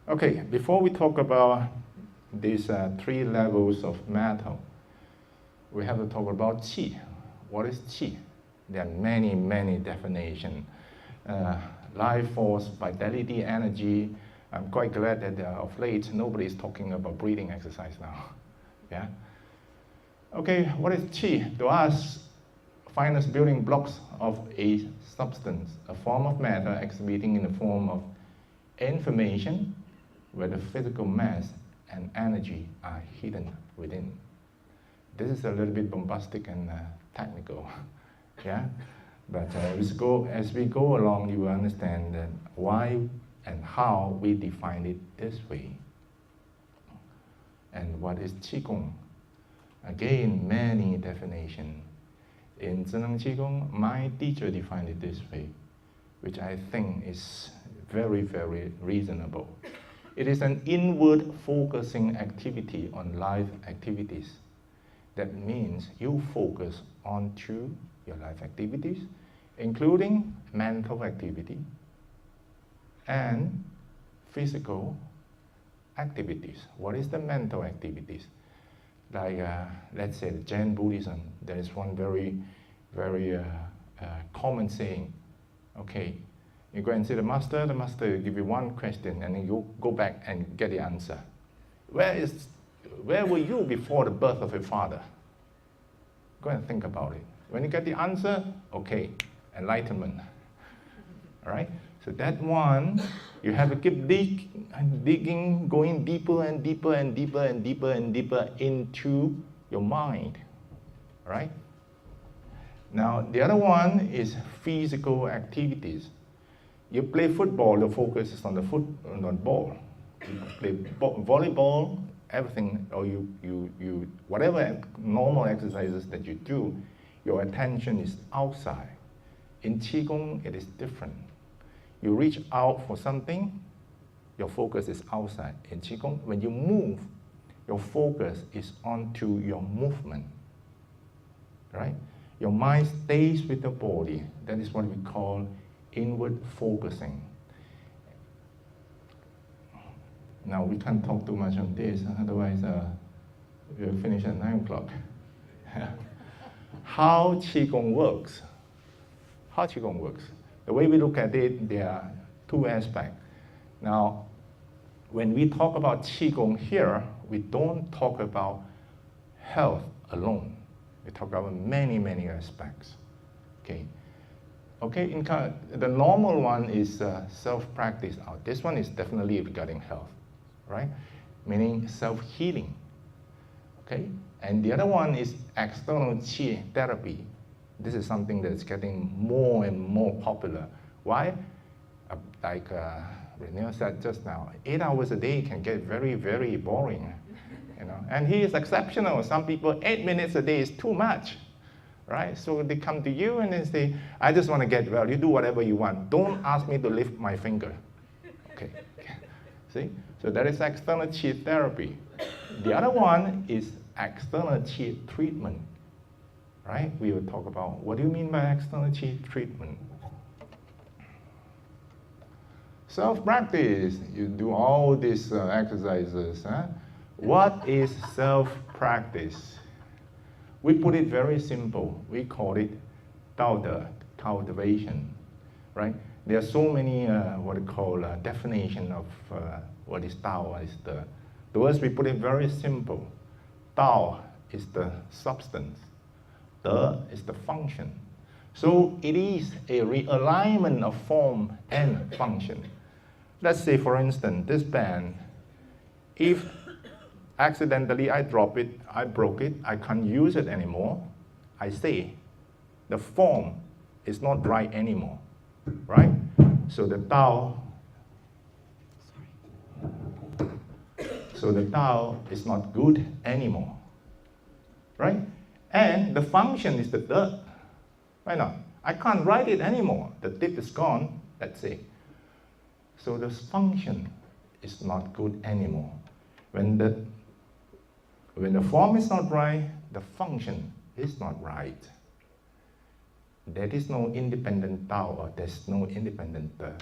Okay, before we talk about these three levels of matter, we have to talk about qi. What is qi? There are many, many definitions. Life force, vitality, energy. I'm quite glad that of late nobody is talking about breathing exercise now. Yeah. Okay, what is qi? To us, finest building blocks of a substance, a form of matter exhibiting in the form of information, where the physical mass and energy are hidden within. This is a little bit bombastic and technical, yeah? But as we go along, you will understand that why and how we define it this way. And what is Qigong? Again, many definitions. In Zhineng Qigong, my teacher defined it this way, which I think is very, very reasonable. It is an inward focusing activity on life activities. That means you focus onto your life activities, including mental activity and physical activities. What is the mental activities? Like, let's say, Jain Buddhism, there is one very, very common saying. Okay, you go and see the master will give you one question, and then you go back and get the answer. Where were you before the birth of your father? Go and think about it. When you get the answer, okay, enlightenment. All right? So that one, you have to keep digging, going deeper and deeper and deeper and deeper and deeper into your mind. All right? Now, the other one is physical activities. You play football, the focus is on the ball. You play volleyball, everything, or you whatever normal exercises that you do, your attention is outside. In Qigong, it is different. You reach out for something, your focus is outside. In Qigong, when you move, your focus is onto your movement, right? Your mind stays with the body. That is what we call inward focusing. Now, we can't talk too much on this, otherwise we'll finish at 9 o'clock. How Qigong works. How Qigong works. The way we look at it, there are two aspects. Now, when we talk about Qigong here, we don't talk about health alone. We talk about many, many aspects. Okay. Okay, the normal one is self-practice. This one is definitely regarding health, right? Meaning self-healing. Okay, and the other one is external qi therapy. This is something that's getting more and more popular. Why? Like Renee said just now, 8 hours a day can get very, very boring. You know? And he is exceptional. Some people, 8 minutes a day is too much. Right? So they come to you and they say, I just want to get well. You do whatever you want. Don't ask me to lift my finger. Okay. See? So that is external qi therapy. The other one is external qi treatment. Right? We will talk about what do you mean by external qi treatment? Self-practice. You do all these exercises. Huh? What is self-practice? We put it very simple. We call it dao, cultivation, right? There are so many what we call definition of what is dao, what is de. To us, we put it very simple. Dao is the substance. De is the function. So it is a realignment of form and function. Let's say, for instance, this pen, if accidentally I drop it, I broke it, I can't use it anymore, I say the form is not right anymore, right? So the Tao is not good anymore, right? And the function is the De. Why not? I can't write it anymore. The tip is gone, let's say. So the function is not good anymore. When the form is not right, the function is not right. There is no independent Tao, or there's no independent De.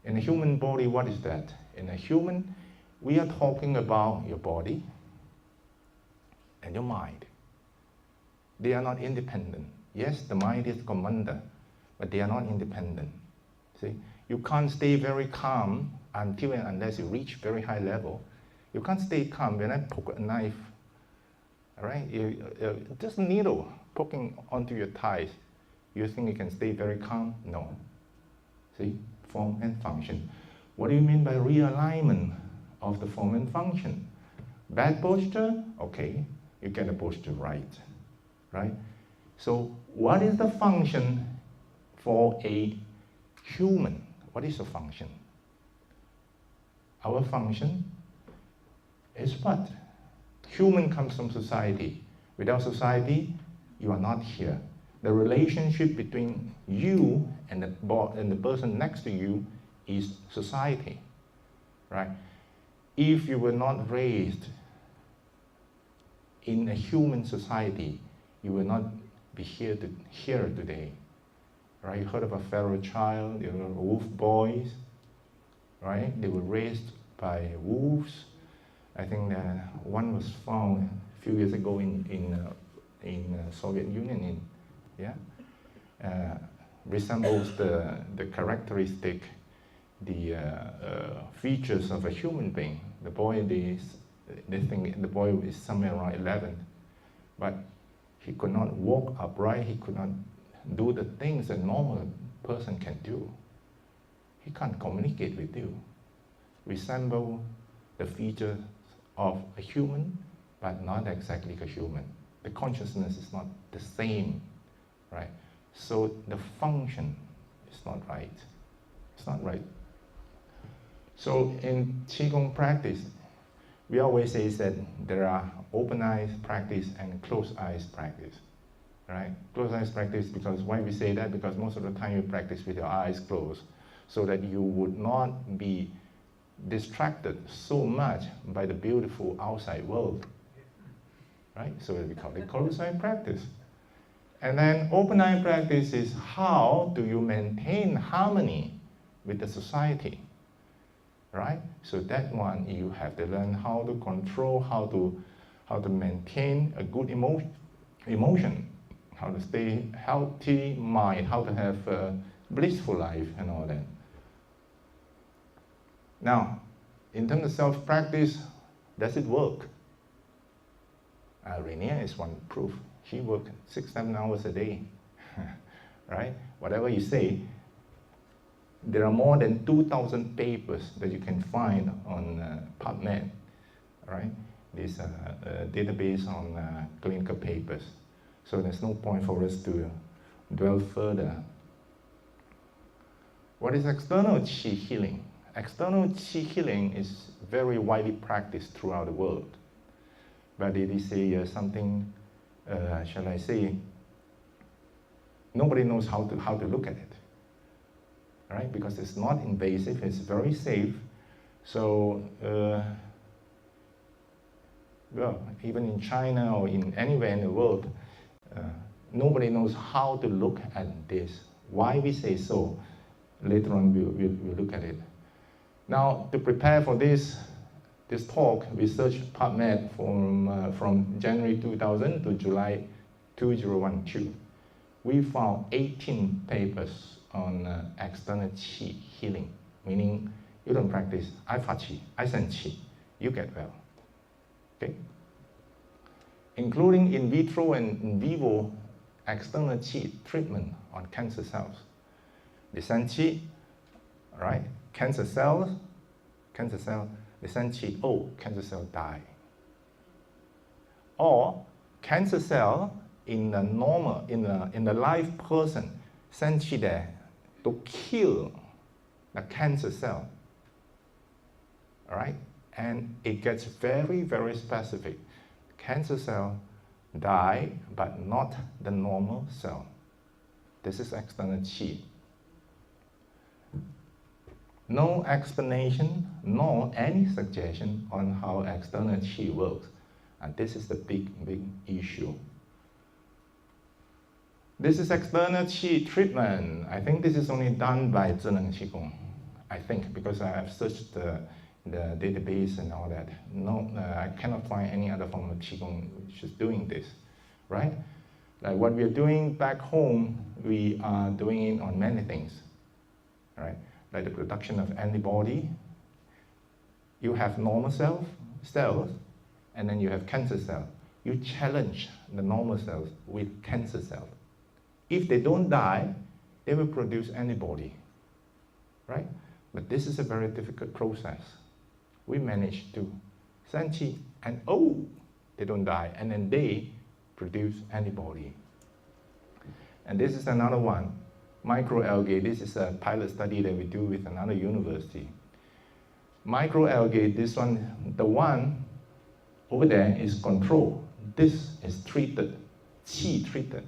In a human body, what is that? In a human, we are talking about your body and your mind. They are not independent. Yes, the mind is commander, but they are not independent. See, you can't stay very calm until and unless you reach very high level. You can't stay calm when I poke a knife. All right, just a needle poking onto your thighs. You think you can stay very calm? No. See, form and function. What do you mean by realignment of the form and function? Bad posture? Okay, you get the posture right. Right? So what is the function for a human? What is the function? Our function is what? Human comes from society. Without society, you are not here. The relationship between you and the person next to you is society, right? If you were not raised in a human society, you will not be here today, right? You heard of a feral child, you know, wolf boys, right? They were raised by wolves. I think one was found a few years ago in Soviet Union. Resembles the characteristic, the features of a human being. The boy, they think the boy is somewhere around 11, but he could not walk upright. He could not do the things a normal person can do. He can't communicate with you. Resemble the features of a human, but not exactly a human. The consciousness is not the same, right? So the function is not right. It's not right. So in Qigong practice, we always say that there are open eyes practice and closed eyes practice, right? Closed eyes practice, because why we say that? Because most of the time you practice with your eyes closed, so that you would not be distracted so much by the beautiful outside world, right? So we call it closed eye practice. And then open eye practice is how do you maintain harmony with the society, right? So that one you have to learn how to control, how to maintain a good emotion, how to stay healthy mind, how to have a blissful life and all that. Now, in terms of self-practice, does it work? Rainier is one proof. She worked 6-7 hours a day, right? Whatever you say, there are more than 2,000 papers that you can find on PubMed, right? This database on clinical papers. So there's no point for us to dwell further. What is external Qi healing? External Qi healing is very widely practiced throughout the world. But it is something, shall I say, nobody knows how to look at it, right? Because it's not invasive, it's very safe. So, well, even in China or in anywhere in the world, nobody knows how to look at this. Why we say so? Later on, we'll look at it. Now, to prepare for this talk, we searched PubMed from January 2000 to July 2012. We found 18 papers on external Qi healing, meaning you don't practice, I fa Qi, I send Qi, you get well. Okay? Including in vitro and in vivo external Qi treatment on cancer cells. They send Qi, right? Cancer cell, they send Qi, oh, cancer cell die. Or cancer cell in a normal, in a live person, send Qi there to kill the cancer cell. All right? And it gets very, very specific. Cancer cell die, but not the normal cell. This is external Qi. No explanation, nor any suggestion on how external Qi works. And this is the big, big issue. This is external Qi treatment. I think this is only done by Zhineng Qigong. I think, because I have searched the database and all that. No, I cannot find any other form of Qigong which is doing this, right? Like what we are doing back home, we are doing it on many things, right? Like the production of antibody. You have normal cells, and then you have cancer cells. You challenge the normal cells with cancer cells. If they don't die, they will produce antibody, right? But this is a very difficult process. We managed to send qi, and they don't die, and then they produce antibody. And this is another one, microalgae. This is a pilot study that we do with another university. Microalgae, this one, the one over there is control. This is treated, qi treated.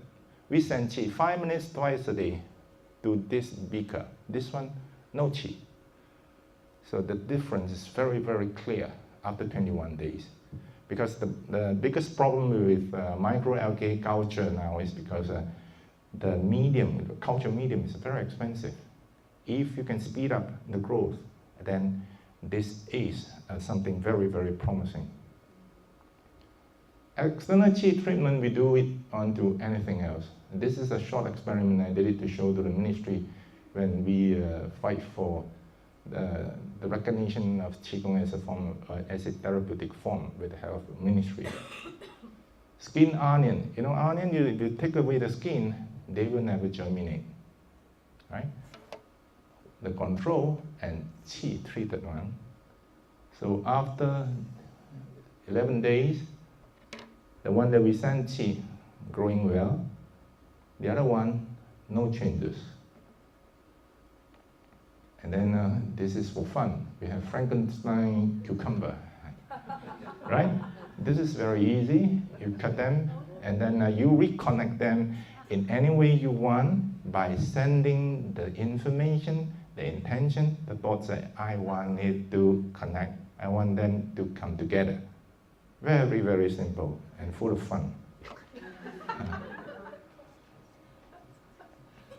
We send qi 5 minutes twice a day to this beaker. This one, no qi. So the difference is very, very clear after 21 days. Because the biggest problem with microalgae culture now is because the medium, the culture medium is very expensive. If you can speed up the growth, then this is something very, very promising. External qi treatment, we do it onto anything else. This is a short experiment I did it to show to the ministry when we fight for the recognition of Qigong as a form of, as a therapeutic form with the health ministry. Skin onion, you know, onion, you take away the skin, they will never germinate, right? The control and qi treated one. So after 11 days, the one that we sent qi growing well, the other one, no changes. And then this is for fun. We have Frankenstein cucumber, right? This is very easy. You cut them, and then you reconnect them in any way you want by sending the information, the intention, the thoughts that I want it to connect. I want them to come together. Very, very simple and full of fun.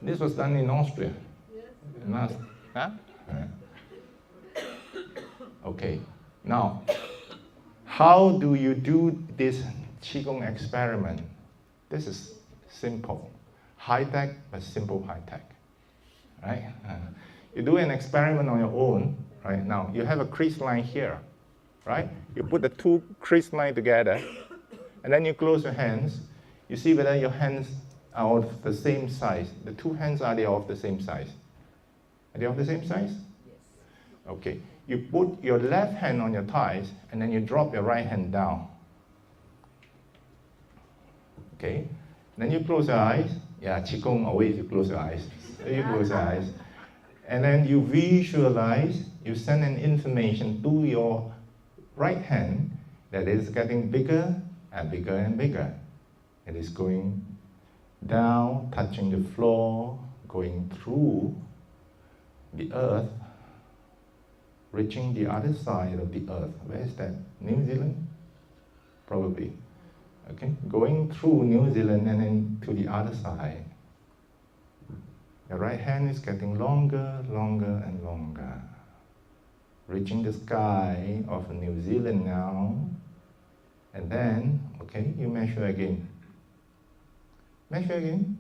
This was done in Austria. Huh? Okay, now, how do you do this Qigong experiment? This is simple. High-tech, but simple high-tech, right? You do an experiment on your own, right? Now, you have a crease line here, right? You put the two crease lines together, and then you close your hands. You see whether your hands are of the same size. The two hands, are they of the same size? Are they of the same size? Yes. Okay. You put your left hand on your thighs, and then you drop your right hand down. Okay. Then you close your eyes. Yeah, Qigong always you close your eyes. So you close your eyes. And then you visualize, you send an information to your right hand that is getting bigger and bigger and bigger. It is going down, touching the floor, going through the earth, reaching the other side of the earth. Where is that? New Zealand? Probably. Okay, going through New Zealand and then to the other side. The right hand is getting longer, longer, and longer. Reaching the sky of New Zealand now. And then, okay, you measure again. Measure again.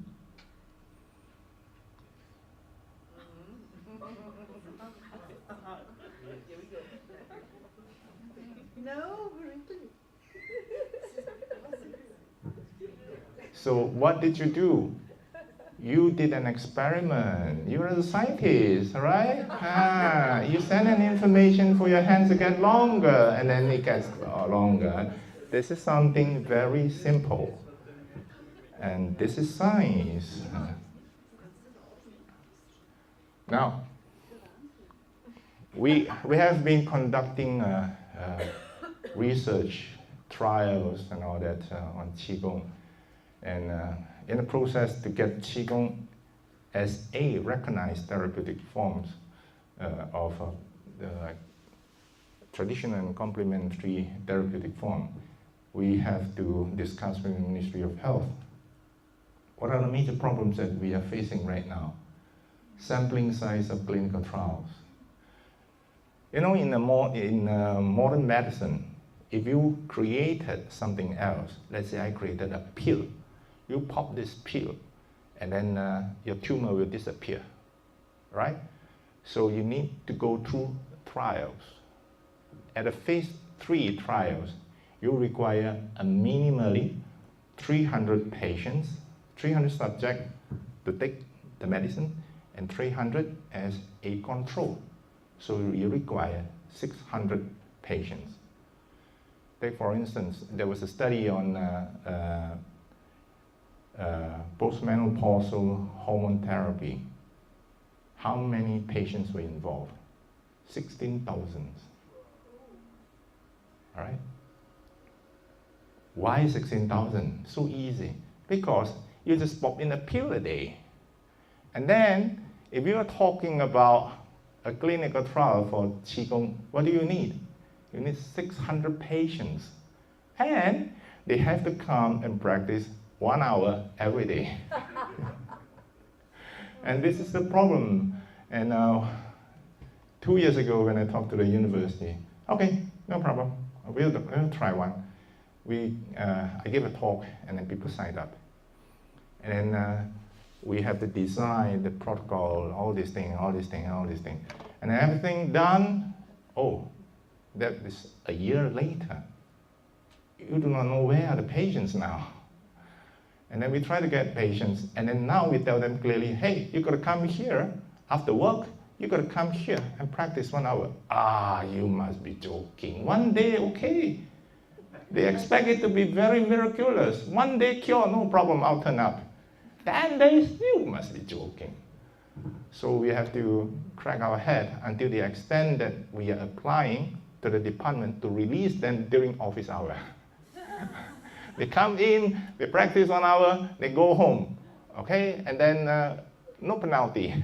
No, So what did you do? You did an experiment. You're a scientist, right? You send an information for your hands to get longer, and then it gets longer. This is something very simple. And this is science. Now, we have been conducting research, trials, and all that on Qigong. And in the process to get Qigong as a recognized therapeutic forms of the traditional and complementary therapeutic form, we have to discuss with the Ministry of Health. What are the major problems that we are facing right now? Sampling size of clinical trials. You know, in modern medicine, if you created something else, let's say I created a pill, you pop this pill, and then your tumor will disappear, right? So you need to go through trials. At the phase 3 trials, you require a minimally 300 patients, 300 subjects to take the medicine, and 300 as a control. So you require 600 patients. Take, for instance, there was a study on postmenopausal hormone therapy. How many patients were involved? 16,000. All right? Why 16,000? So easy. Because you just pop in a pill a day. And then, if you are talking about a clinical trial for Qigong, what do you need? You need 600 patients. And they have to come and practice 1 hour every day. And this is the problem. And 2 years ago when I talked to the university, okay, no problem, we'll try one. I gave a talk and then people signed up. And then we have to design the protocol, all these things. And everything done, that is a year later. You do not know where are the patients now. And then we try to get patients, and then now we tell them clearly, hey, you got to come here after work, you got to come here and practice 1 hour. You must be joking. 1 day, okay. They expect it to be very miraculous. 1 day cure, no problem, I'll turn up. 10 days, you must be joking. So we have to crack our head until the extent that we are applying to the department to release them during office hour. They come in, they practice 1 hour, they go home, okay? And then no penalty.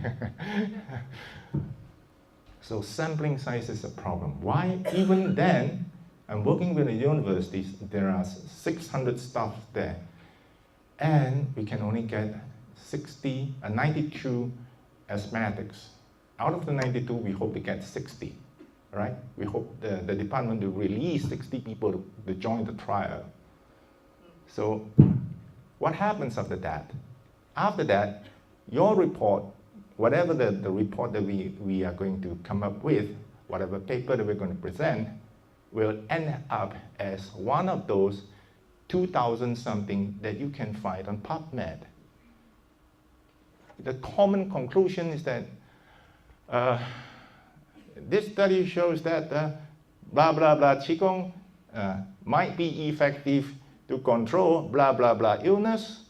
So sampling size is a problem. Why? Even then, I'm working with the universities, there are 600 staff there. And we can only get 92 asthmatics. Out of the 92, we hope to get 60, right? We hope the department will release 60 people to join the trial. So what happens after that? After that, your report, whatever the report that we are going to come up with, whatever paper that we're going to present, will end up as one of those 2,000 something that you can find on PubMed. The common conclusion is that this study shows that blah, blah, blah, Qigong might be effective to control blah, blah, blah illness,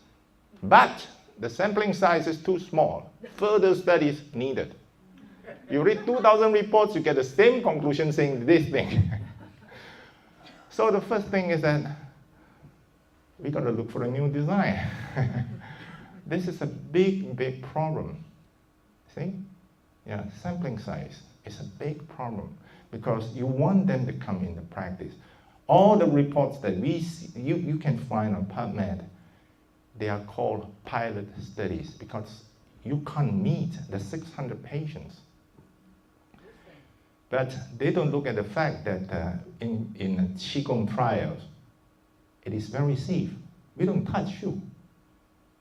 but the sampling size is too small. Further studies needed. You read 2,000 reports, you get the same conclusion saying this thing. So the first thing is that we got to look for a new design. This is a big, big problem. See? Yeah, sampling size is a big problem because you want them to come into practice. All the reports that we see, you can find on PubMed, they are called pilot studies because you can't meet the 600 patients. But they don't look at the fact that in Qigong trials, it is very safe. We don't touch you.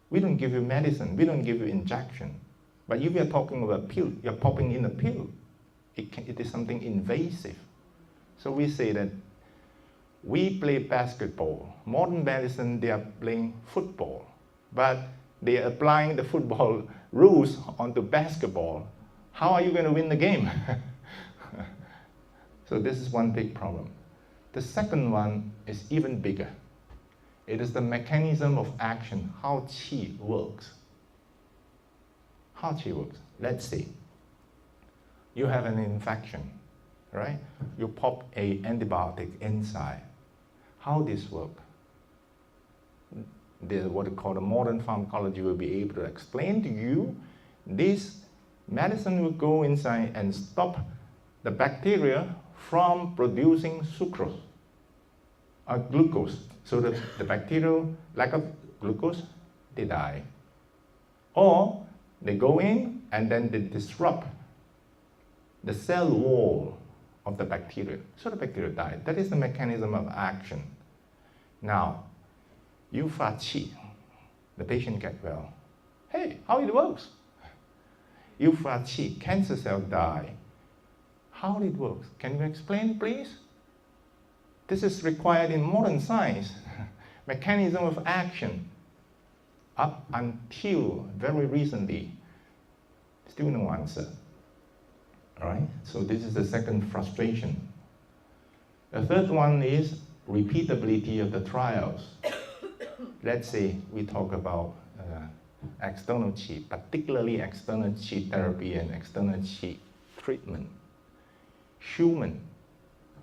We don't give you medicine. We don't give you injection. But if you're talking about a pill, you're popping in a pill. It is something invasive. So we say that we play basketball. Modern medicine, they are playing football. But they are applying the football rules onto basketball. How are you going to win the game? So this is one big problem. The second one is even bigger. It is the mechanism of action, how Qi works. How Qi works. Let's say you have an infection, right? You pop an antibiotic inside. How this work? What we call the modern pharmacology will be able to explain to you. This medicine will go inside and stop the bacteria from producing sucrose, glucose. So the bacterial lack of glucose, they die. Or they go in and then they disrupt the cell wall of the bacteria. So the bacteria die. That is the mechanism of action. Now, you fa qi, the patient get well. Hey, how it works? You fa qi, cancer cell die. How it works? Can you explain, please? This is required in modern science. Mechanism of action. Up until very recently, still no answer. All right? So this is the second frustration. The third one is repeatability of the trials. Let's say we talk about external qi, particularly external qi therapy and external qi treatment. Human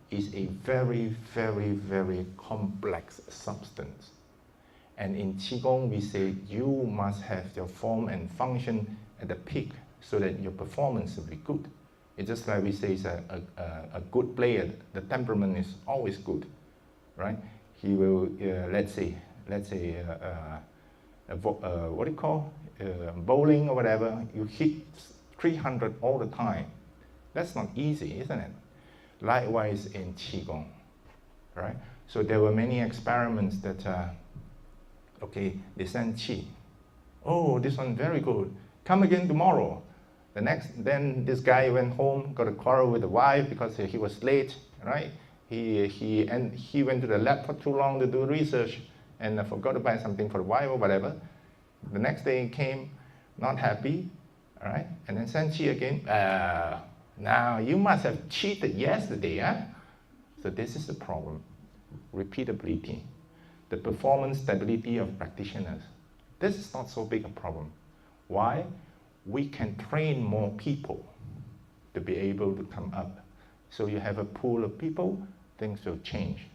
is a very, very, very complex substance. And in Qigong, we say you must have your form and function at the peak so that your performance will be good. It's just like we say a good player, the temperament is always good, right? He will, let's say, what do you call, bowling or whatever, you hit 300 all the time. That's not easy, isn't it? Likewise in Qigong, right? So there were many experiments that, okay, they send Qi. Oh, this one very good. Come again tomorrow. Then this guy went home, got a quarrel with the wife because he was late, right? He went to the lab for too long to do research and forgot to buy something for the wife or whatever. The next day he came, not happy, all right? And then sent Qi again. Now you must have cheated yesterday, huh? So this is the problem. Repeatability. The performance stability of practitioners. This is not so big a problem. Why? We can train more people to be able to come up. So you have a pool of people, things will change.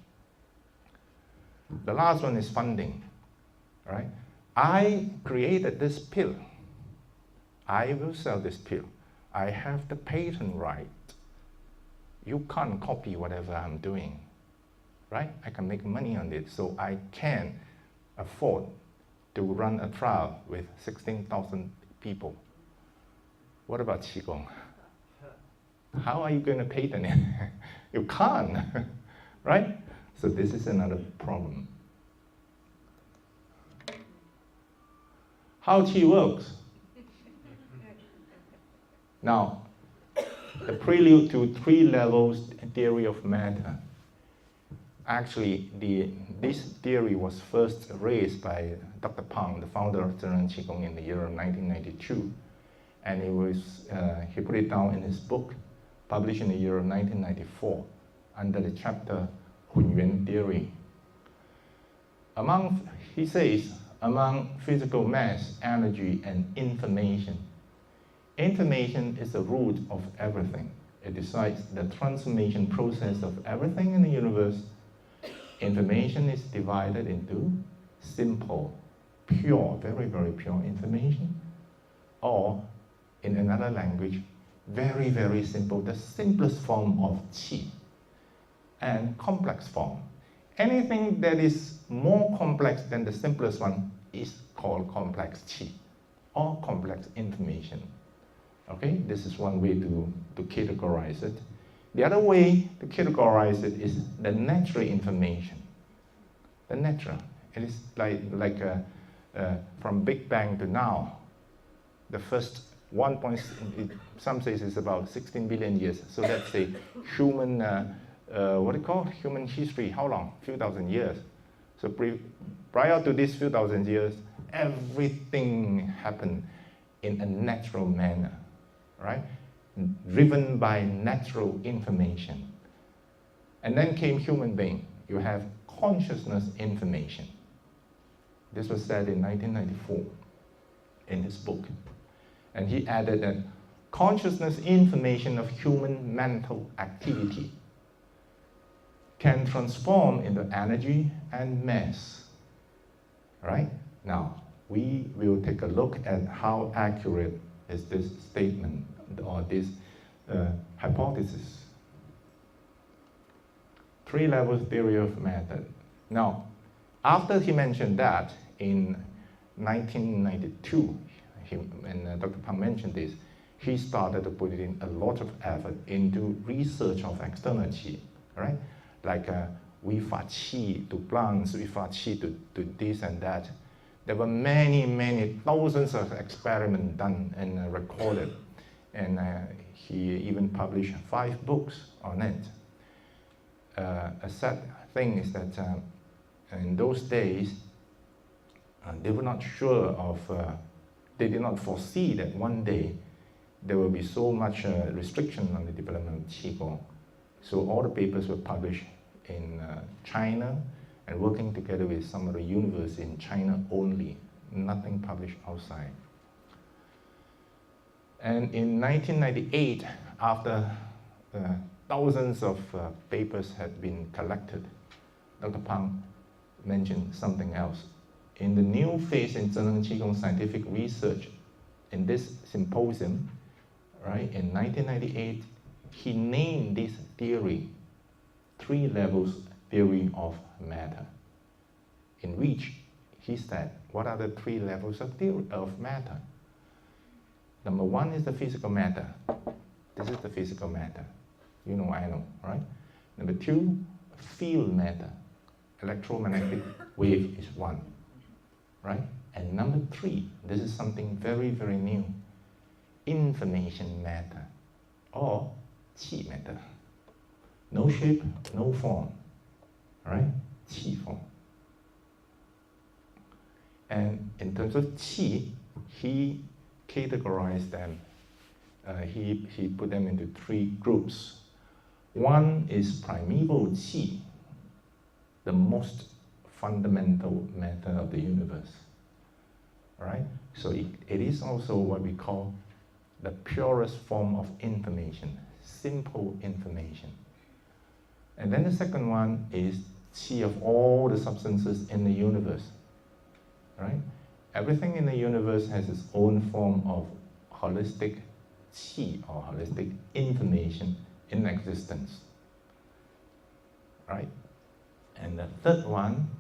The last one is funding, right? I created this pill. I will sell this pill. I have the patent right. You can't copy whatever I'm doing, right? I can make money on it, so I can afford to run a trial with 16,000 people. What about Qigong? How are you going to patent it? You can't, right? So this is another problem. How Qi works. Now, the prelude to three levels theory of matter. Actually, this theory was first raised by Dr. Pang, the founder of Zhineng Qigong, in the year of 1992. And he put it down in his book, published in the year of 1994, under the chapter Hunyuan theory. He says, among physical mass, energy, and information is the root of everything. It decides the transformation process of everything in the universe. Information is divided into simple, pure, very, very pure information, or in another language, very, very simple, the simplest form of Qi, and complex form. Anything that is more complex than the simplest one is called complex Qi, or complex information. Okay, this is one way to categorize it. The other way to categorize it is the natural information. The natural, it is like from Big Bang to now, the first some say it's about 16 billion years. So let's say human, what do you call human history? How long? Few thousand years. So prior to these few thousand years, everything happened in a natural manner, right? Driven by natural information. And then came human being. You have consciousness information. This was said in 1994 in his book. And he added that consciousness information of human mental activity can transform into energy and mass. Right? Now, we will take a look at how accurate is this statement or this hypothesis. Three levels theory of matter. Now, after he mentioned that in 1992, and Dr. Pang mentioned this, he started to put in a lot of effort into research of external qi, right? Like we fa qi to plants, we fa qi to this and that. There were many thousands of experiments done and recorded, and he even published 5 books on it. A sad thing is that in those days, they were not sure of, they did not foresee that one day there will be so much restriction on the development of Qigong. So all the papers were published in China and working together with some of the universities in China only, nothing published outside. And in 1998, after thousands of papers had been collected, Dr. Pang mentioned something else. In the new phase in Zhineng Qigong scientific research, in this symposium, right, in 1998, he named this theory 3 levels theory of matter, in which he said, what are the 3 levels of theory of matter? Number 1 is the physical matter. This is the physical matter. You know, I know, right? Number 2, field matter. Electromagnetic wave is 1, right? And number 3, this is something very new. Information matter, or qi matter. No shape, no form, right? Qi form. And in terms of qi, he categorized them. He put them into 3 groups. One is primeval qi, the most fundamental matter of the universe, right? So it is also what we call the purest form of information, simple information. And then the second one is qi of all the substances in the universe, right? Everything in the universe has its own form of holistic qi, or holistic information in existence, right? And the third one,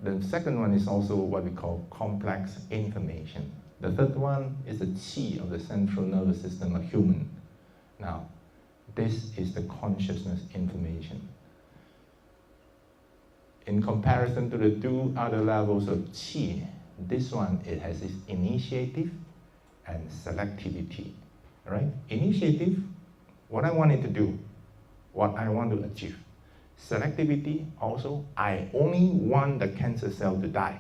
the second one is also what we call complex information. The third one is the qi of the central nervous system of human. Now, this is the consciousness information. In comparison to the 2 other levels of qi, this one, it has its initiative and selectivity, right? Initiative, what I wanted to do, what I want to achieve. Selectivity, also, I only want the cancer cell to die,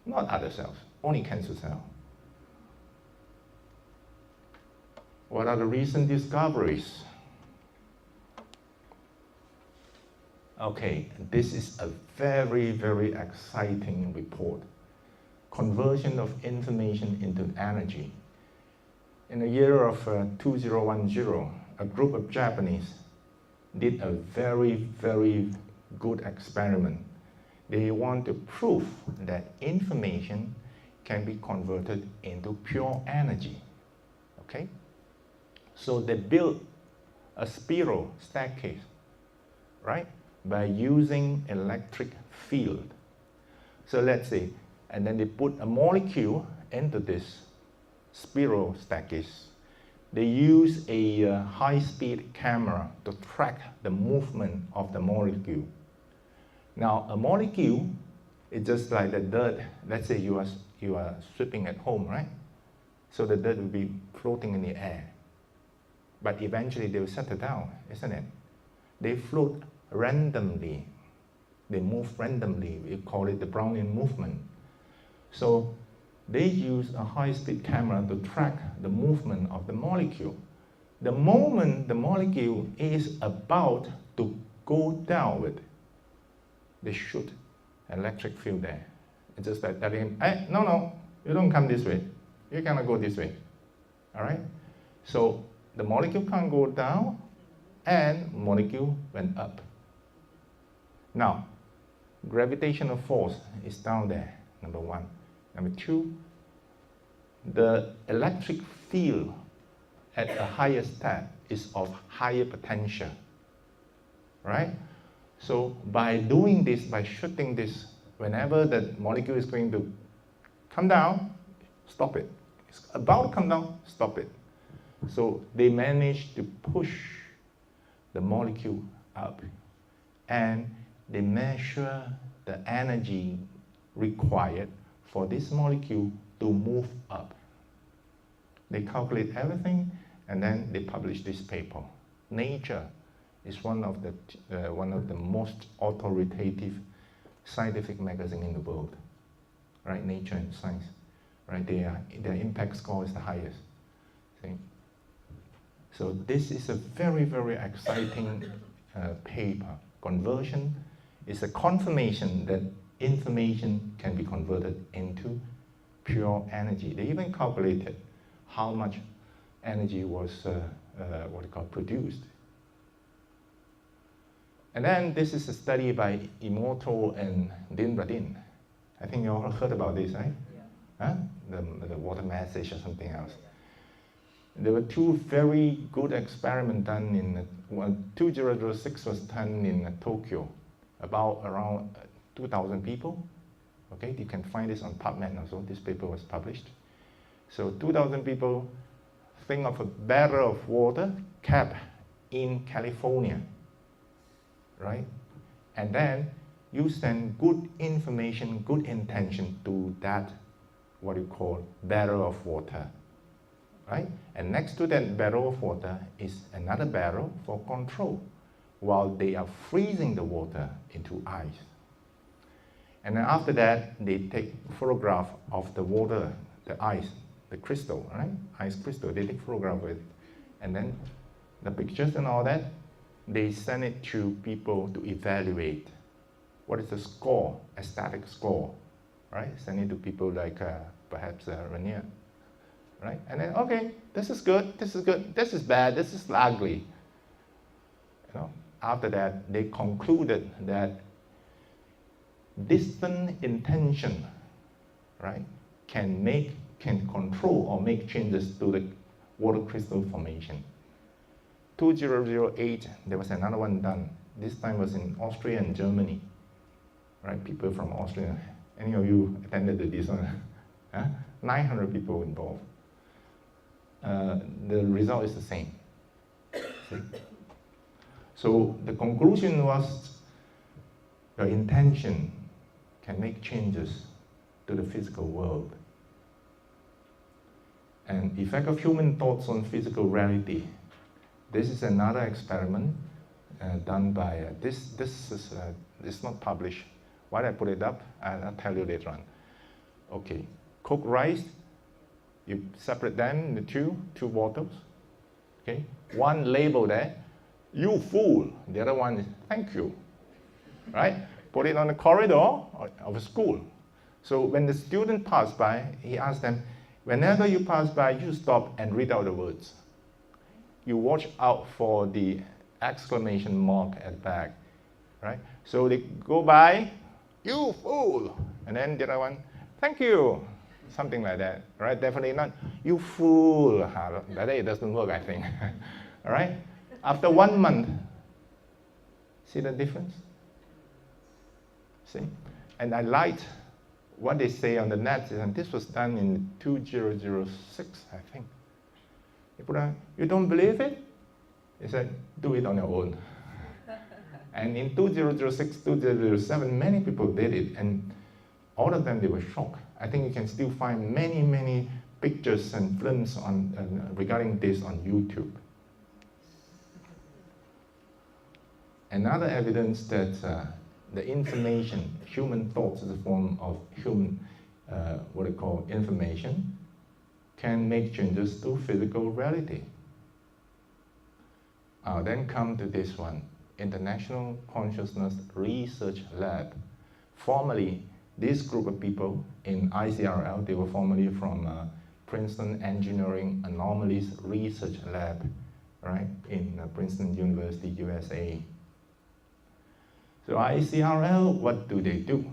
not other cells, only cancer cell. What are the recent discoveries? Okay, this is a very exciting report. Conversion of information into energy. In the year of 2010, a group of Japanese did a very good experiment. They want to prove that information can be converted into pure energy, okay? So they built a spiral staircase, right? By using electric field. So let's say, and then they put a molecule into this spiral staircase. They use a high-speed camera to track the movement of the molecule. Now, a molecule is just like the dirt. Let's say you are sweeping at home, right? So the dirt will be floating in the air. But eventually they will settle down, isn't it? They float randomly. They move randomly. We call it the Brownian movement. So they use a high-speed camera to track the movement of the molecule. The moment the molecule is about to go downward, they shoot an electric field there. It's just like telling him, hey, no, you don't come this way. You cannot go this way, all right? So the molecule can't go down, and molecule went up. Now, gravitational force is down there, number 1. Number 2, the electric field at a higher step is of higher potential, right? So by doing this, by shooting this, whenever the molecule is going to come down, stop it. It's about to come down, stop it. So they managed to push the molecule up, and they measure the energy required for this molecule to move up. They calculate everything, and then they publish this paper. Nature is one of the most authoritative scientific magazine in the world, right? Nature and Science, right? Their impact score is the highest. See? So this is a very, very exciting paper. Conversion is a confirmation that information can be converted into pure energy. They even calculated how much energy was produced. And then this is a study by Emoto and Din. I think you all heard about this, right? Yeah. Huh? The water message or something else. There were two very good experiments done in 2006 was done in Tokyo, about around 2,000 people. Okay, you can find this on PubMed also. This paper was published. So 2,000 people, think of a barrel of water kept in California, right? And then you send good information, good intention to that, what you call barrel of water, right? And next to that barrel of water is another barrel for control, while they are freezing the water into ice. And then after that, they take photograph of the water, the ice, the crystal, right? Ice crystal, they take photograph of it. And then the pictures and all that, they send it to people to evaluate. What is the score, aesthetic score, right? Send it to people like perhaps Rainier, right? And then, okay, this is good, this is good, this is bad, this is ugly. You know, after that, they concluded that distant intention, right, can control or make changes to the water crystal formation. 2008, there was another one done. This time was in Austria and Germany, right? People from Austria. Any of you attended this one? Huh? 900 people involved. The result is the same. See? So the conclusion was your intention can make changes to the physical world. And effect of human thoughts on physical reality. This is another experiment done by, this is it's not published. Why did I put it up? I'll tell you later on. Okay, cook rice, you separate them into two bottles. Okay, one label there, you fool. The other one is, thank you, right? Put it on the corridor of a school. So when the student passed by, he asked them, whenever you pass by, you stop and read out the words. You watch out for the exclamation mark at the back, right? So they go by, you fool, and then the other one, thank you, something like that, right? Definitely not, you fool. That day it doesn't work, I think, all right? After 1 month, see the difference? See? And I liked what they say on the net, and this was done in 2006, I think. They put on, you don't believe it? They said, do it on your own. And in 2006, 2007, many people did it, and all of them, they were shocked. I think you can still find many, many pictures and films on, regarding this on YouTube. Another evidence that the information, human thoughts is a form of human, what they call information, can make changes to physical reality. I'll then come to this one, International Consciousness Research Lab. Formerly, this group of people in ICRL, they were formerly from Princeton Engineering Anomalies Research Lab, right, in Princeton University, USA. So ICRL, what do?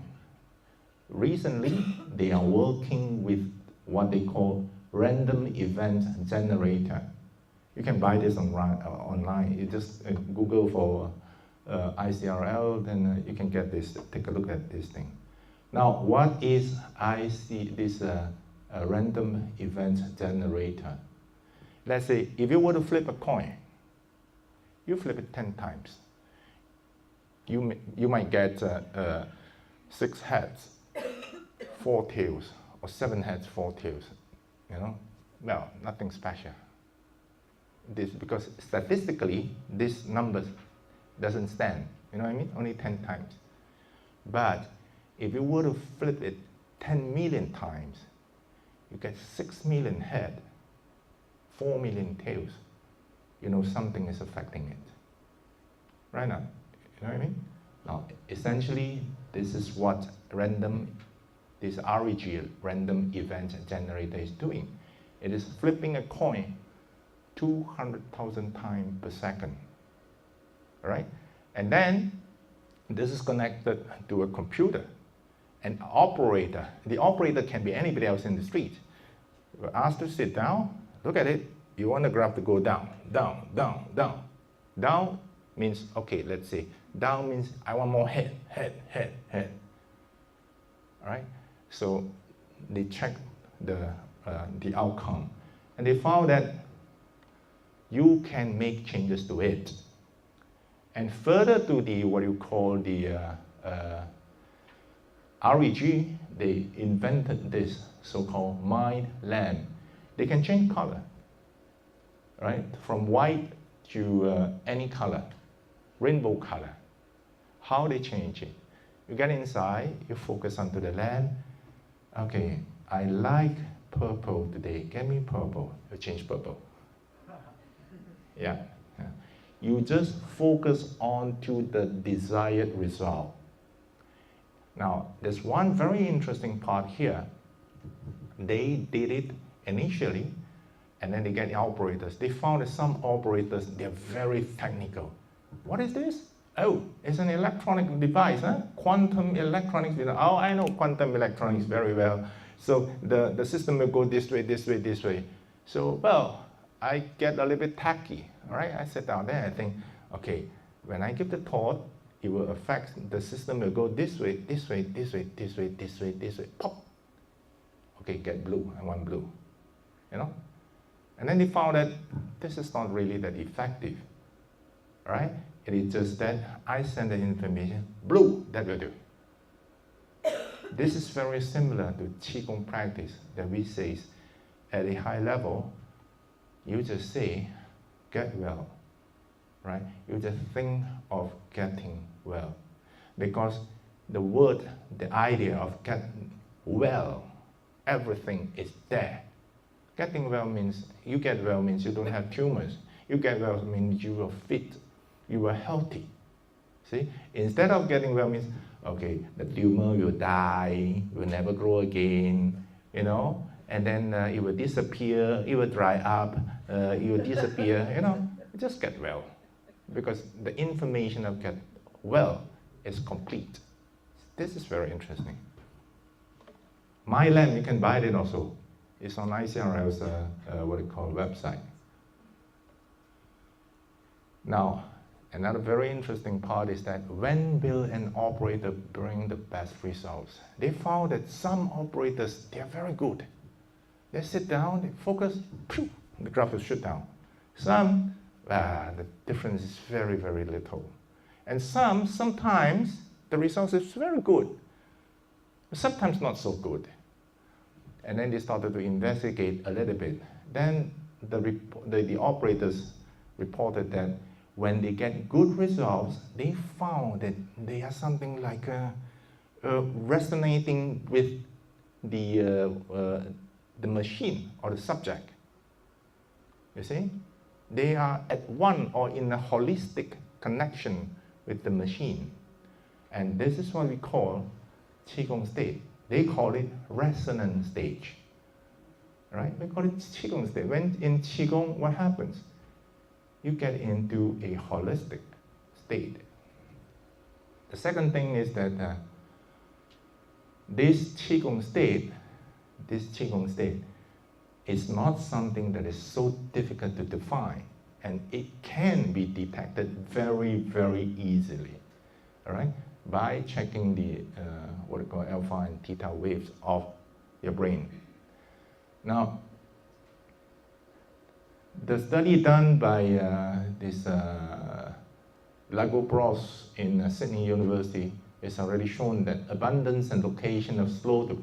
Recently, they are working with what they call random event generator. You can buy this online. You just Google for ICRL, then you can get this, take a look at this thing. Now, what is this random event generator? Let's say if you were to flip a coin, you flip it 10 times. You might get 6 heads, 4 tails, or 7 heads, 4 tails. You know, well, nothing special. This because statistically, this number doesn't stand. You know what I mean? Only 10 times. But if you were to flip it 10 million times, you get 6 million head, 4 million tails. You know something is affecting it. Right now, you know what I mean? Now, essentially, this is what this REG, random event generator, is doing. It is flipping a coin 200,000 times per second, right? And then this is connected to a computer. An operator, the operator can be anybody else in the street. You're asked to sit down, look at it, you want the graph to go down, down, down, down. Down means, okay, let's say, down means I want more head, head, head, head. All right? So they checked the outcome, and they found that you can make changes to it. And further to the, what you call the REG, they invented this so-called mind lamp. They can change color, right? From white to any color, rainbow color. How they change it? You get inside, you focus onto the lamp. Okay, I like purple today. Get me purple. You change purple. Yeah. You just focus on to the desired result. Now, there's one very interesting part here. They did it initially, and then they get the operators. They found that some operators, they're very technical. What is this? Oh, it's an electronic device, huh? Quantum electronics. Oh, I know quantum electronics very well. So the system will go this way, this way, this way. So, well, I get a little bit tacky, all right? I sit down there, I think, okay, when I give the thought, it will affect, the system will go this way, this way, this way, this way, this way, this way, pop. Okay, get blue, I want blue, you know? And then they found that this is not really that effective, all right? It is just that I send the information, blue, that will do. This is very similar to Qigong practice that we say at a high level, you just say, get well, right? You just think of getting well. Because the word, the idea of getting well, everything is there. Getting well means, you get well means you don't have tumors. You get well means you are fit, you are healthy. See? Instead of getting well means, okay, the tumor will die, will never grow again, you know? And then it will disappear, it will dry up, it will disappear, you know, just get well. Because the information of get well is complete. This is very interesting. My lamp, you can buy it also. It's on ICRL's, what you call website. Now, another very interesting part is that when will an operator bring the best results? They found that some operators, they are very good. They sit down, they focus, phew, the graph will shoot down. Some, the difference is very, very little. And sometimes, the results is very good, but sometimes not so good. And then they started to investigate a little bit. Then the operators reported that when they get good results, they found that they are something like resonating with the machine or the subject. You see? They are at one or in a holistic connection with the machine. And this is what we call Qigong state. They call it resonance stage. Right? We call it Qigong state. When in Qigong, what happens? You get into a holistic state. The second thing is that this Qigong state is not something that is so difficult to define, and it can be detected very, very easily, all right, by checking the what we call alpha and theta waves of your brain. Now, The study done by this Lagos in Sydney University has already shown that abundance and location of slow to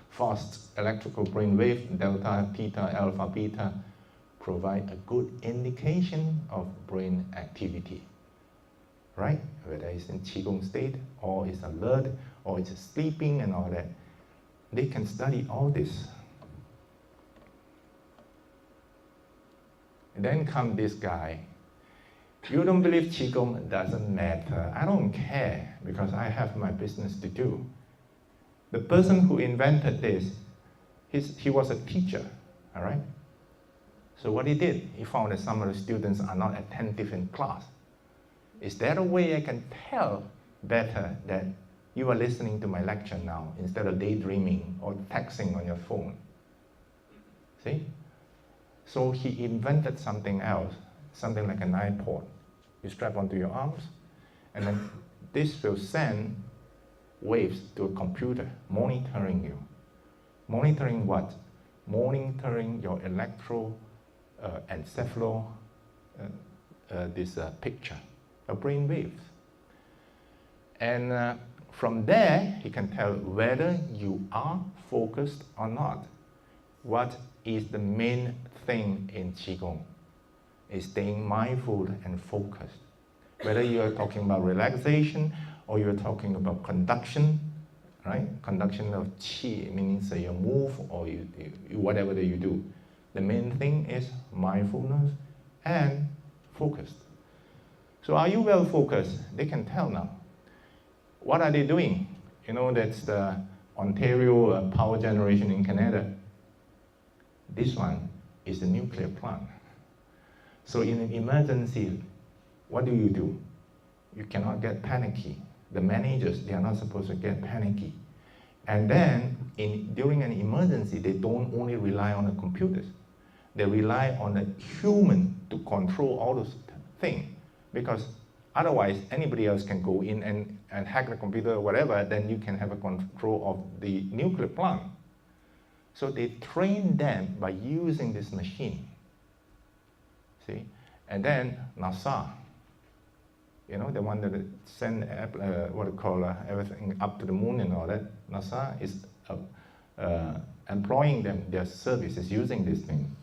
fast electrical brain wave, delta, theta, alpha, beta, provide a good indication of brain activity, right? Whether it's in Qigong state, or it's alert, or it's sleeping and all that. They can study all this. And then come this guy. You don't believe Qigong? Doesn't matter. I don't care, because I have my business to do. The person who invented this, he was a teacher, all right? So what he did, he found that some of the students are not attentive in class. Is there a way I can tell better that you are listening to my lecture now instead of daydreaming or texting on your phone? See? So he invented something else, something like an iPod. You strap onto your arms, and then this will send waves to a computer monitoring you. Monitoring what? Monitoring your encephalo picture, a brain waves. And from there, he can tell whether you are focused or not. What is the main thing in Qigong? Is staying mindful and focused. Whether you are talking about relaxation or you're talking about conduction, right? Conduction of Qi means you move or you whatever that you do. The main thing is mindfulness and focused. So are you well focused? They can tell now. What are they doing? You know, that's the Ontario power generation in Canada. This one is a nuclear plant. So in an emergency, what do? You cannot get panicky. The managers, they are not supposed to get panicky. And then during an emergency, they don't only rely on the computers. They rely on the human to control all those things. Because otherwise, anybody else can go in and hack the computer or whatever, then you can have a control of the nuclear plant. So they train them by using this machine. See? And then NASA, you know, the one that send everything up to the moon and all that, NASA is employing them, their services using this thing.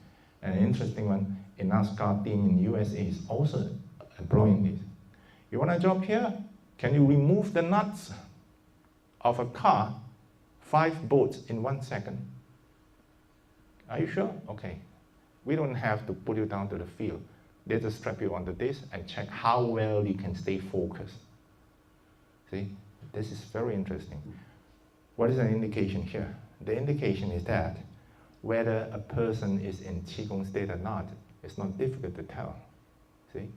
And an interesting one, a NASCAR team in USA is also employing this. You want a job here? Can you remove the nuts of a car 5 bolts in 1 second? Are you sure? Okay. We don't have to put you down to the field. They just strap you onto this and check how well you can stay focused. See, this is very interesting. What is an indication here? The indication is that whether a person is in Qigong state or not, it's not difficult to tell. See?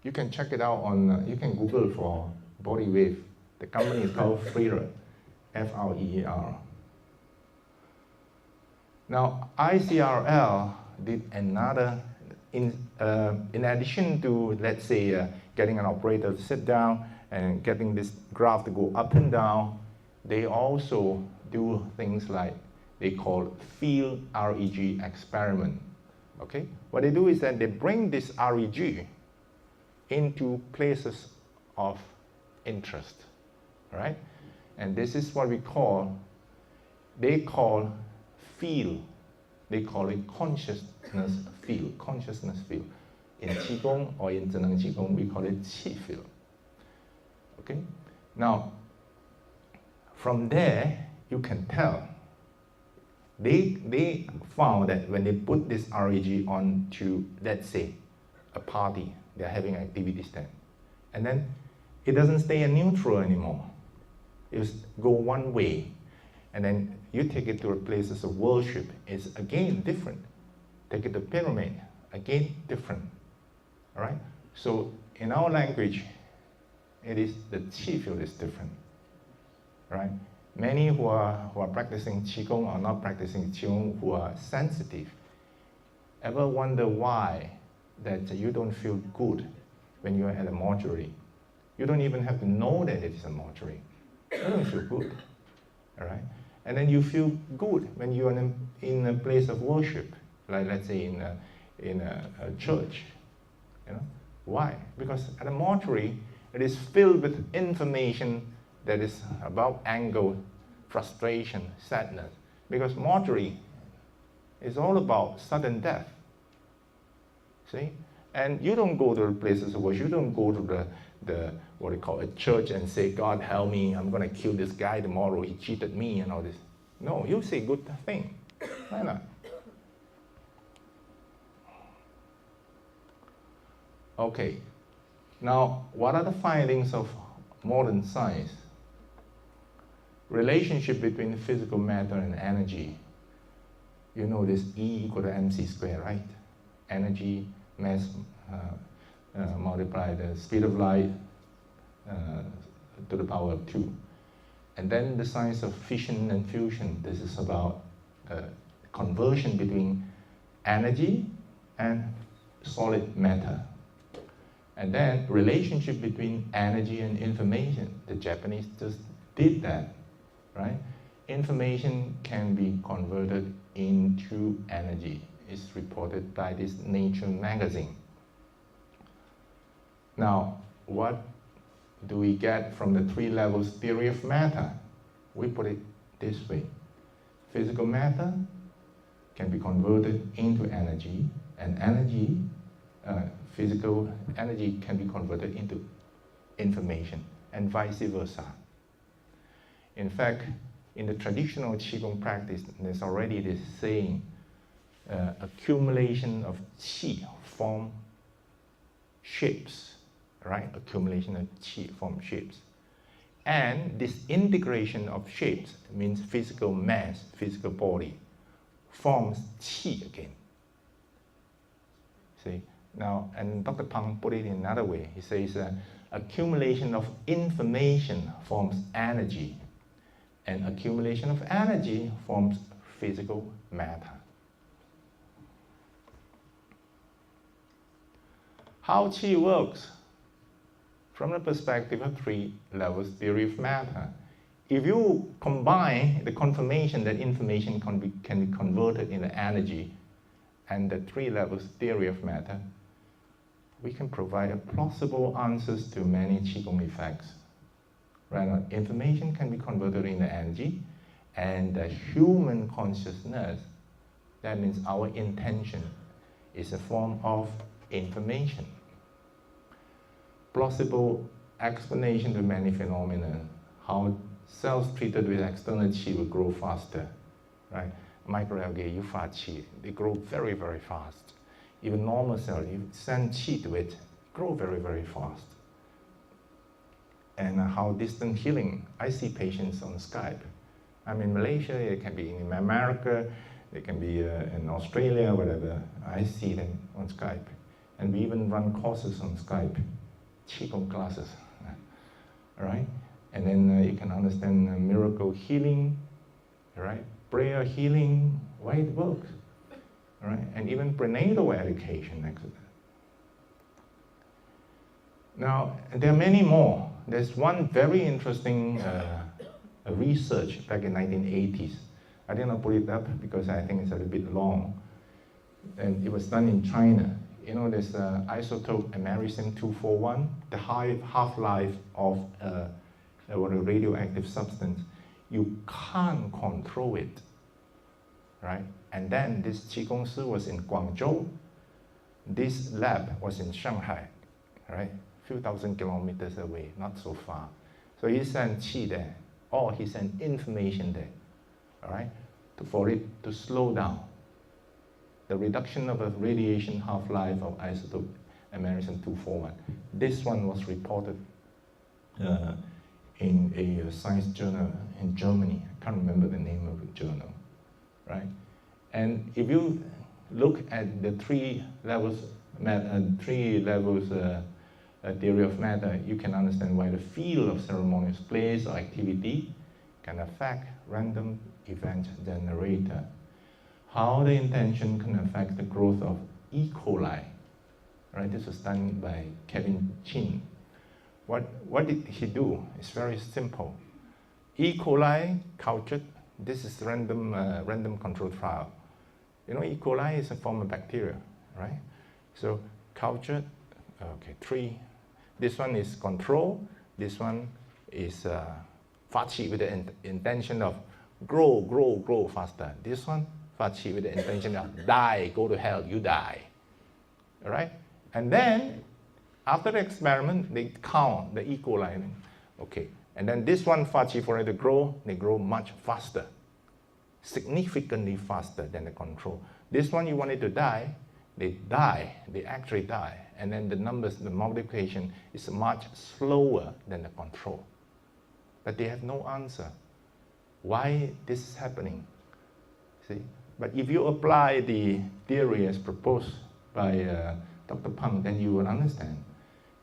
You can check it out on, you can Google for body wave. The company is called Freer, F-R-E-E-R. Now, ICRL did another, in addition to, let's say, getting an operator to sit down and getting this graph to go up and down, they also do things like they call field REG experiment. Okay? What they do is that they bring this REG into places of interest, right? And this is what they call field. They call it consciousness field. In Qigong or in Zhineng Qigong, we call it Qi field. Okay? Now, from there, you can tell. They found that when they put this REG onto, let's say, a party, they're having activities there, and then it doesn't stay in neutral anymore. It go one way. And then you take it to places of worship, it's again different. Take it to pyramid, again different. All right? So in our language, it is the Qi field is different. Right? Many who are practicing Qigong or not practicing Qigong who are sensitive, ever wonder why that you don't feel good when you're at a mortuary? You don't even have to know that it is a mortuary. You don't feel good. All right? And then you feel good when you're in a place of worship, like let's say in a church. You know? Why? Because at a mortuary, it is filled with information that is about anger, frustration, sadness. Because mortuary is all about sudden death. See? And you don't go to the places of worship, you don't go to the what they call a church and say, God help me, I'm going to kill this guy tomorrow, he cheated me and all this. No, you say good thing. Why not? Okay, now what are the findings of modern science? Relationship between physical matter and energy. You know this E equal to mc squared, right? Energy, mass multiply the speed of light to the power of 2. And then the science of fission and fusion. This is about conversion between energy and solid matter. And then relationship between energy and information. The Japanese just did that, right? Information can be converted into energy. It's reported by this Nature magazine. Now, what do we get from the 3 levels theory of matter? We put it this way. Physical matter can be converted into energy, and energy, physical energy can be converted into information, and vice versa. In fact, in the traditional Qigong practice, there's already this saying, accumulation of qi form shapes, right? Accumulation of qi form shapes. And this integration of shapes means physical mass, physical body, forms qi again. See? Now, and Dr. Pang put it in another way. He says, accumulation of information forms energy, and accumulation of energy forms physical matter. How qi works? From the perspective of 3 levels theory of matter. If you combine the confirmation that information can be converted into energy and the 3 levels theory of matter, we can provide a plausible answers to many Qigong effects. Right? Information can be converted into energy, and the human consciousness, that means our intention, is a form of information. Plausible explanation to many phenomena, how cells treated with external qi will grow faster, right? Microalgae, you fat qi, they grow very, very fast. Even normal cells, you send qi to it, grow very, very fast. And how distant healing, I see patients on Skype. I'm in Malaysia, it can be in America, it can be in Australia, whatever. I see them on Skype. And we even run courses on Skype. Qigong classes, all right? And then you can understand miracle healing, all right? Prayer healing, why it works, all right? And even prenatal education next to that. Now, there are many more. There's one very interesting research back in 1980s. I did not put it up because I think it's a little bit long. And it was done in China. You know, there's isotope americium-241, the half-life of a radioactive substance. You can't control it, right? And then this Qigong Shi was in Guangzhou. This lab was in Shanghai, right? A few thousand kilometers away, not so far. So he sent qi there, or he sent information there, all right, for it to slow down. The reduction of a radiation half-life of isotope americium-241. This one was reported in a science journal in Germany. I can't remember the name of the journal, right? And if you look at the 3 levels, theory of matter, you can understand why the field of ceremonious place or activity can affect random event generator. How the intention can affect the growth of E. coli. Right? This was done by Kevin Chin. What did he do? It's very simple. E. coli cultured This is random control trial. You know, E. coli is a form of bacteria, right? So cultured, okay, 3. This one is control. This one is Fachi with the intention of grow faster. This one, Fachi with the intention of die, go to hell, you die. All right? And then, after the experiment, they count the E. coli. Okay. And then this one, Fachi, for it to grow, they grow much faster. Significantly faster than the control. This one, you want it to die, they actually die. And then the numbers, the multiplication is much slower than the control. But they have no answer. Why this is happening? See? But if you apply the theory as proposed by Dr. Pang, then you will understand.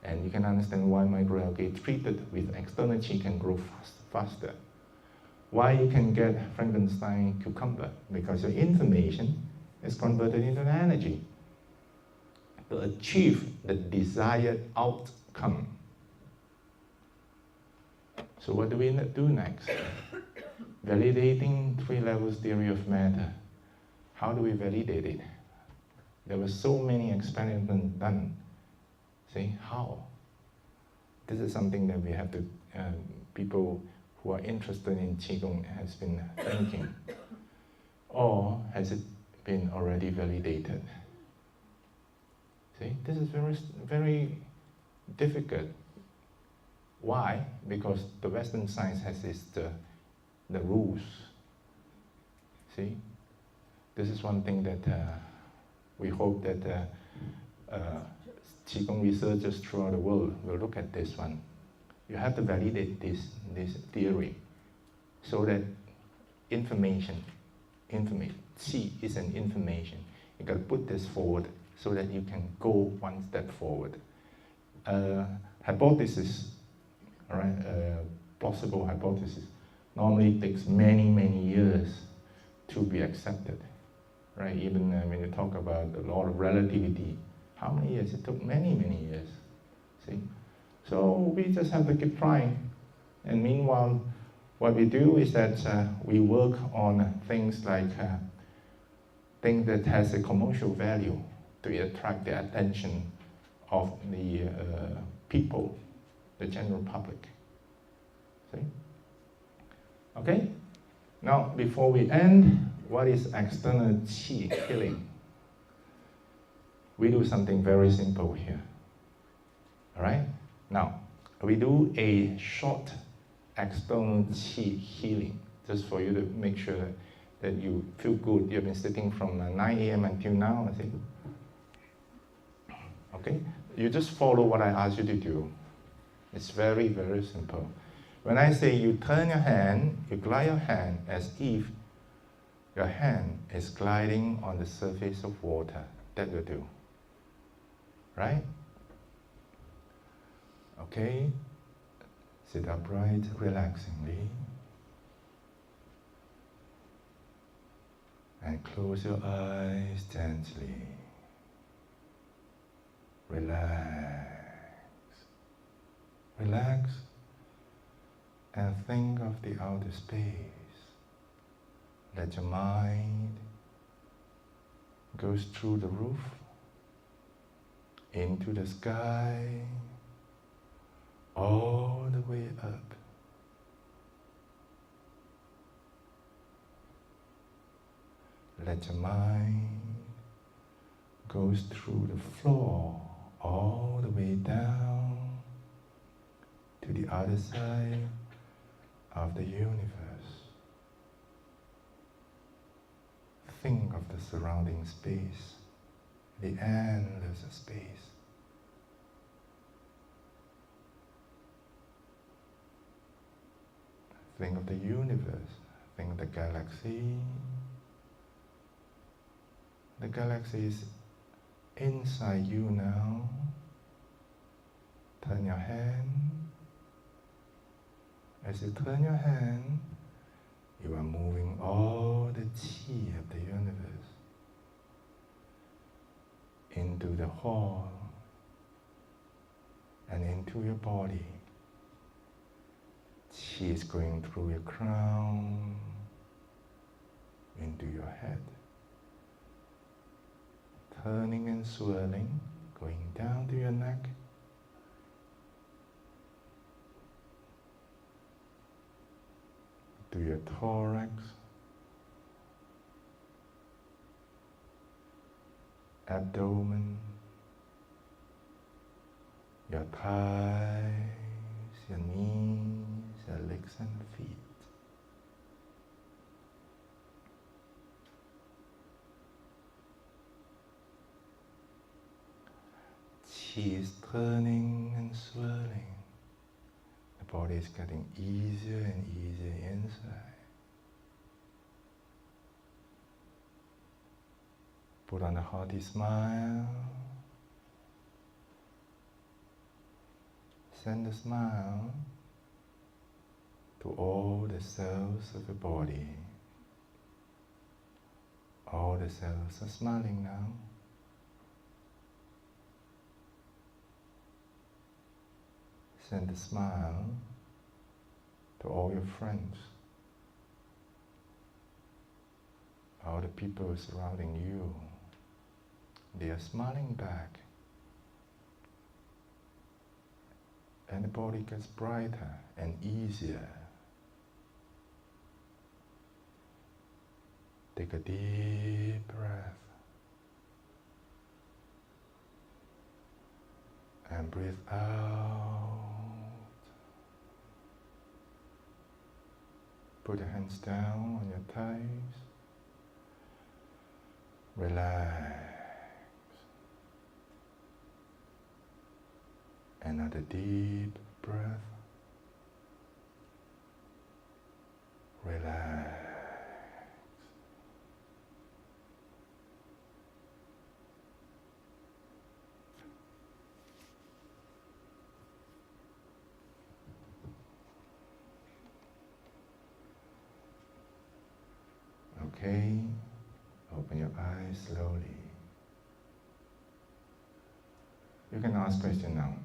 And you can understand why microalgae treated with external qi can grow faster. Why you can get Frankenstein cucumber? Because your information is converted into energy to achieve the desired outcome. So what do we do next? Validating 3 levels theory of matter. How do we validate it? There were so many experiments done. See, how? This is something that we have to, people who are interested in Qigong has been thinking. Or has it been already validated? See, this is very, very difficult. Why? Because the Western science has the rules. See, this is one thing that we hope that Qigong researchers throughout the world will look at this one. You have to validate this theory so that information, Qi is an information. You got to put this forward so that you can go one step forward. Hypothesis, all right, plausible hypothesis, normally takes many years to be accepted, right? Even when you talk about the law of relativity, how many years? It took many years, see? So we just have to keep trying. And meanwhile, what we do is that we work on things like things that has a commercial value to attract the attention of the people, the general public. See? Okay? Now, before we end, what is external qi healing? We do something very simple here. All right? Now, we do a short external qi healing, just for you to make sure that you feel good. You've been sitting from 9 a.m. until now, I think. Okay? You just follow what I ask you to do. It's very simple. When I say you turn your hand, you glide your hand as if your hand is gliding on the surface of water. That will do. Right? Okay? Sit upright relaxingly. And close your eyes gently. Relax. Relax and think of the outer space. Let your mind go through the roof, into the sky, all the way up. Let your mind go through the floor, all the way down to the other side of the universe. Think of the surrounding space, the endless space. Think of the universe, think of the galaxy. The galaxy is inside you now. Turn your hand. As you turn your hand, you are moving all the qi of the universe into the hall and into your body. Qi is going through your crown, going to your head. Turning and swirling, going down to your neck. To your thorax. Abdomen. Your thighs, your knees, your legs and feet. Qi is turning and swirling. The body is getting easier and easier inside. Put on a hearty smile. Send a smile to all the cells of the body. All the cells are smiling now. Send a smile to all your friends, all the people surrounding you. They are smiling back. And the body gets brighter and easier. Take a deep breath. And breathe out. Put your hands down on your thighs. Relax. Another deep breath. Relax. Okay, open your eyes slowly. You can ask question now.